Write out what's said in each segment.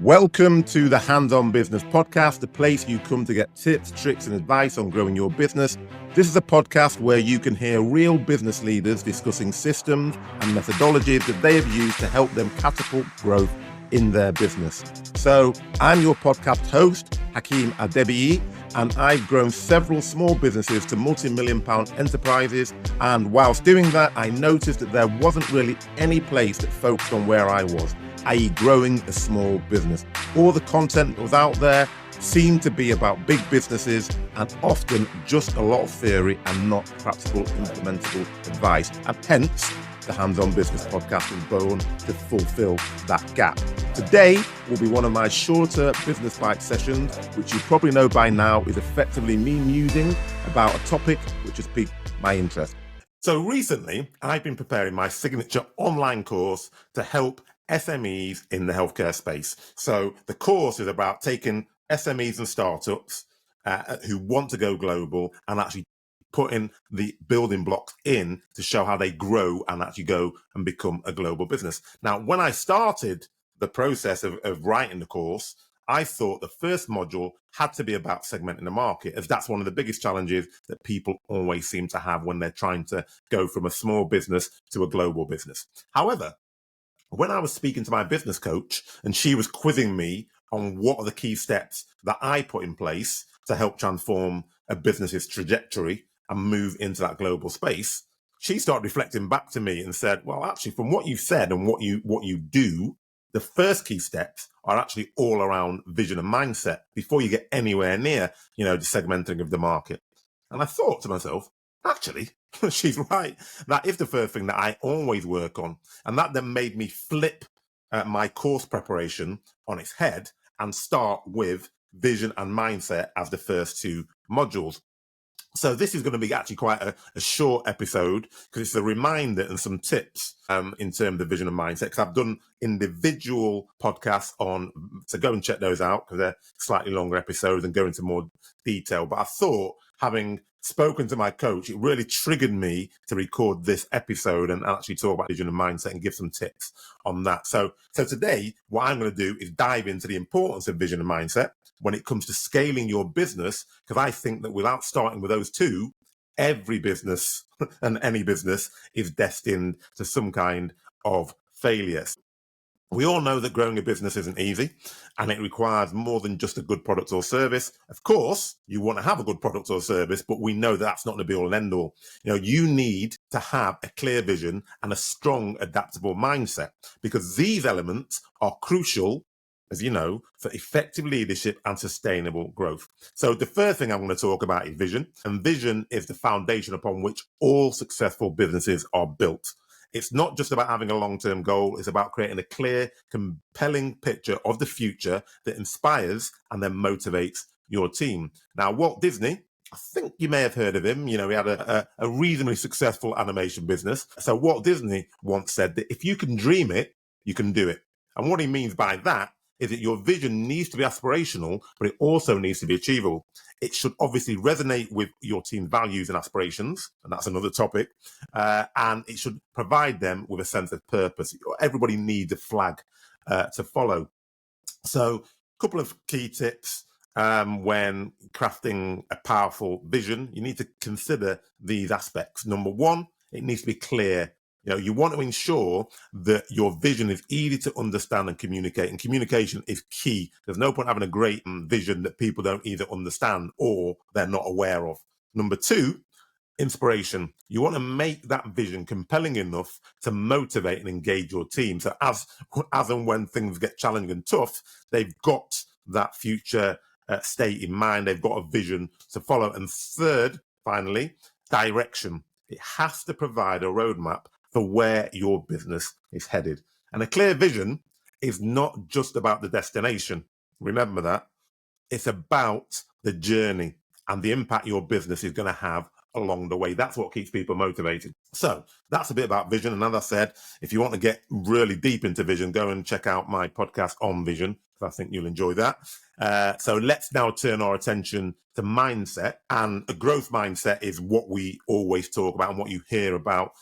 Welcome to the Hands-On Business Podcast, the place you come to get tips, tricks, and advice on growing your business. This is a podcast where you can hear real business leaders discussing systems and methodologies that they have used to help them catapult growth in their business. So I'm your podcast host, Hakeem Adebiyi, and I've grown several small businesses to multi-million-pound enterprises. And whilst doing that, I noticed that there wasn't really any place that focused on where I was, i.e. growing a small business. All the content that was out there seemed to be about big businesses and often just a lot of theory and not practical, implementable advice. And hence, the Hands-On Business Podcast is born to fulfill that gap. Today will be one of my shorter business bite sessions, which you probably know by now is effectively me musing about a topic which has piqued my interest. So recently, I've been preparing my signature online course to help SMEs in the healthcare space. So the course is about taking SMEs and startups who want to go global and actually putting the building blocks in to show how they grow and actually go and become a global business. Now, when I started the process of writing the course, I thought the first module had to be about segmenting the market, as that's one of the biggest challenges that people always seem to have when they're trying to go from a small business to a global business. However, when I was speaking to my business coach and she was quizzing me on what are the key steps that I put in place to help transform a business's trajectory and move into that global space, she started reflecting back to me and said, well, actually, from what you said and what you do, the first key steps are actually all around vision and mindset before you get anywhere near, the segmenting of the market. And I thought to myself, actually, she's right. That is the first thing that I always work on. And that then made me flip my course preparation on its head and start with vision and mindset as the first two modules. So this is going to be actually quite a short episode because it's a reminder and some tips in terms of vision and mindset, because I've done individual podcasts on, so go and check those out because they're slightly longer episodes and go into more detail. But I thought, having spoken to my coach, it really triggered me to record this episode and actually talk about vision and mindset and give some tips on that. So today, what I'm going to do is dive into the importance of vision and mindset when it comes to scaling your business, because I think that without starting with those two, every business and any business is destined to some kind of failure. We all know that growing a business isn't easy and it requires more than just a good product or service. Of course, you want to have a good product or service, but we know that that's not the be all and end all. You need to have a clear vision and a strong adaptable mindset, because these elements are crucial, as you know, for effective leadership and sustainable growth. So the first thing I'm going to talk about is vision, and vision is the foundation upon which all successful businesses are built. It's not just about having a long-term goal. It's about creating a clear, compelling picture of the future that inspires and then motivates your team. Now, Walt Disney, I think you may have heard of him. He had a reasonably successful animation business. So Walt Disney once said that if you can dream it, you can do it. And what he means by that is that your vision needs to be aspirational, but it also needs to be achievable. It should obviously resonate with your team's values and aspirations, and that's another topic, and it should provide them with a sense of purpose. Everybody needs a flag to follow. So a couple of key tips when crafting a powerful vision. You need to consider these aspects. Number one, it needs to be clear. You want to ensure that your vision is easy to understand and communicate. And communication is key. There's no point having a great vision that people don't either understand or they're not aware of. Number two, inspiration. You want to make that vision compelling enough to motivate and engage your team. So as and when things get challenging and tough, they've got that future state in mind. They've got a vision to follow. And third, finally, direction. It has to provide a roadmap for where your business is headed. And a clear vision is not just about the destination. Remember that. It's about the journey and the impact your business is going to have along the way. That's what keeps people motivated. So that's a bit about vision. And as I said, if you want to get really deep into vision, go and check out my podcast on vision. I think you'll enjoy that. So let's now turn our attention to mindset. And a growth mindset is what we always talk about and what you hear about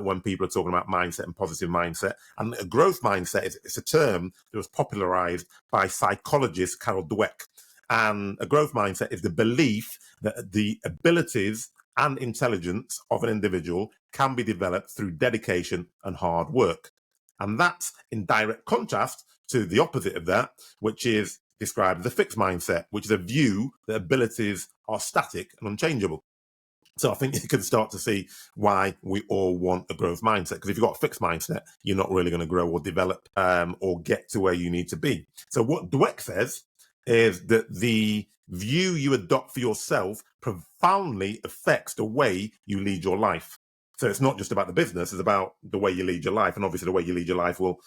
when people are talking about mindset and positive mindset. And a growth mindset is a term that was popularized by psychologist Carol Dweck. And a growth mindset is the belief that the abilities and intelligence of an individual can be developed through dedication and hard work. And that's in direct contrast to the opposite of that, which is described as a fixed mindset, which is a view that abilities are static and unchangeable. So I think you can start to see why we all want a growth mindset. Because if you've got a fixed mindset, you're not really going to grow or develop or get to where you need to be. So what Dweck says is that the view you adopt for yourself profoundly affects the way you lead your life. So it's not just about the business, it's about the way you lead your life. And obviously the way you lead your life will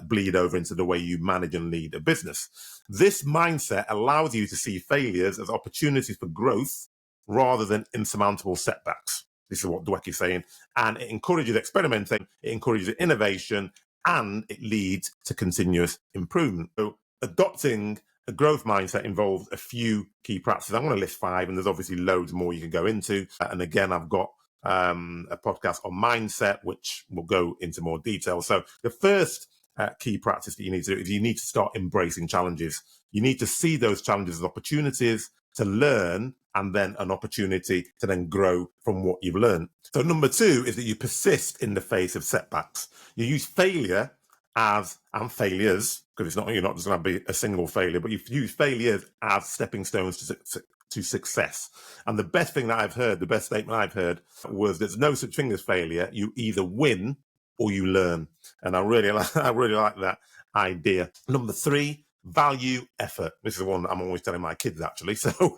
bleed over into the way you manage and lead a business. This mindset allows you to see failures as opportunities for growth rather than insurmountable setbacks. This is what Dweck is saying. And it encourages experimenting, it encourages innovation, and it leads to continuous improvement. So adopting a growth mindset involves a few key practices. I'm going to list 5, and there's obviously loads more you can go into. And again, I've got a podcast on mindset, which will go into more detail. So the first key practice that you need to do is you need to start embracing challenges. You need to see those challenges as opportunities to learn, and then an opportunity to then grow from what you've learned. So number 2 is that you persist in the face of setbacks. You use failure and failures, because you're not just going to be a single failure, but you use failures as stepping stones to success. And the best thing that I've heard, the best statement I've heard was there's no such thing as failure. You either win or you learn. And I really like that idea. Number 3, value effort. This is the one that I'm always telling my kids, actually. So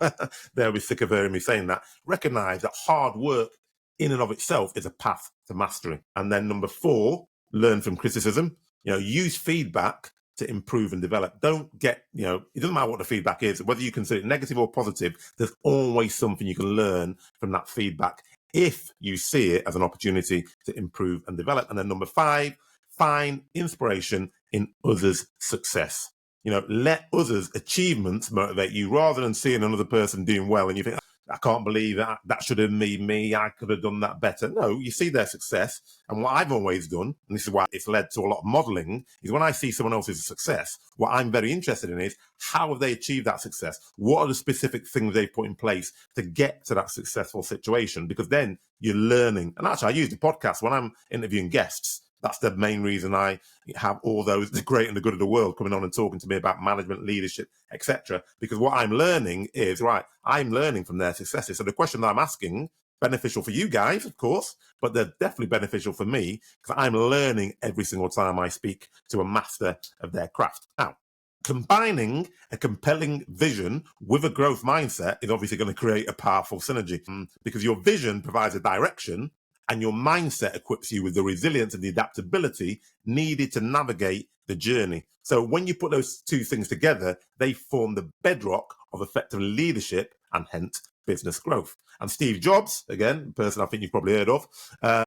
they'll be sick of hearing me saying that. Recognize that hard work in and of itself is a path to mastery. And then number 4, learn from criticism. Use feedback to improve and develop. Don't get, it doesn't matter what the feedback is, whether you consider it negative or positive, there's always something you can learn from that feedback if you see it as an opportunity to improve and develop. And then number 5, find inspiration in others' success. Let others' achievements motivate you rather than seeing another person doing well and you think, I can't believe that should have been me. I could have done that better. No, you see their success. And what I've always done, and this is why it's led to a lot of modeling, is when I see someone else's success, what I'm very interested in is how have they achieved that success? What are the specific things they've put in place to get to that successful situation? Because then you're learning. And actually, I use the podcast when I'm interviewing guests. That's the main reason I have all those, the great and the good of the world, coming on and talking to me about management, leadership, etc. Because what I'm learning is, I'm learning from their successes. So the question that I'm asking, beneficial for you guys, of course, but they're definitely beneficial for me because I'm learning every single time I speak to a master of their craft. Now, combining a compelling vision with a growth mindset is obviously going to create a powerful synergy because your vision provides a direction, and your mindset equips you with the resilience and the adaptability needed to navigate the journey. So when you put those 2 things together, they form the bedrock of effective leadership and hence business growth. And Steve Jobs, again, a person I think you've probably heard of,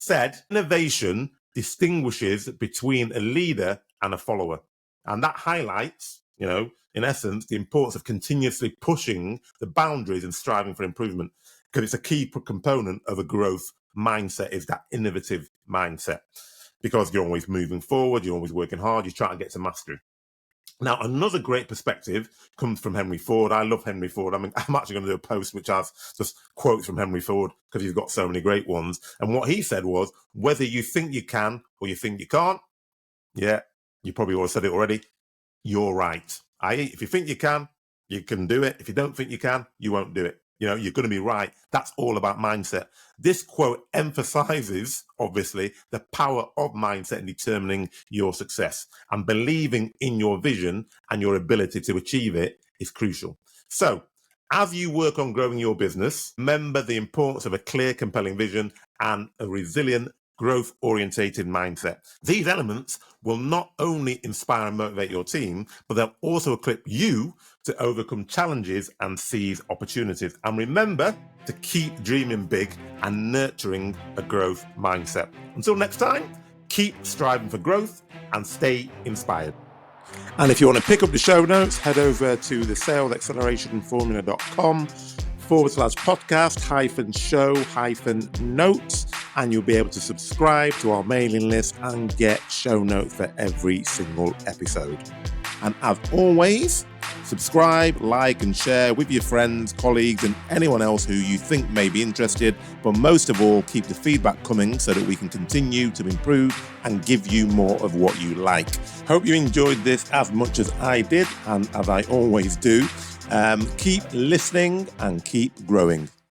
said, innovation distinguishes between a leader and a follower. And that highlights, in essence, the importance of continuously pushing the boundaries and striving for improvement, because it's a key component of a growth mindset is that innovative mindset, because you're always moving forward, you're always working hard, you're trying to get to mastery. Now, another great perspective comes from Henry Ford. I love Henry Ford. I'm actually going to do a post which has just quotes from Henry Ford because he's got so many great ones. And what he said was, whether you think you can or you think you can't, yeah, you probably all have said it already, you're right. If you think you can do it. If you don't think you can, you won't do it. You're going to be right. That's all about mindset. This quote emphasizes, obviously, the power of mindset in determining your success, and believing in your vision and your ability to achieve it is crucial. So as you work on growing your business, remember the importance of a clear, compelling vision and a resilient, growth-orientated mindset. These elements will not only inspire and motivate your team, but they'll also equip you to overcome challenges and seize opportunities. And remember to keep dreaming big and nurturing a growth mindset. Until next time, keep striving for growth and stay inspired. And if you want to pick up the show notes, head over to the salesaccelerationformula.com/podcast-show-notes. and you'll be able to subscribe to our mailing list and get show notes for every single episode. And as always, subscribe, like, and share with your friends, colleagues, and anyone else who you think may be interested. But most of all, keep the feedback coming so that we can continue to improve and give you more of what you like. Hope you enjoyed this as much as I did, and as I always do. Keep listening and keep growing.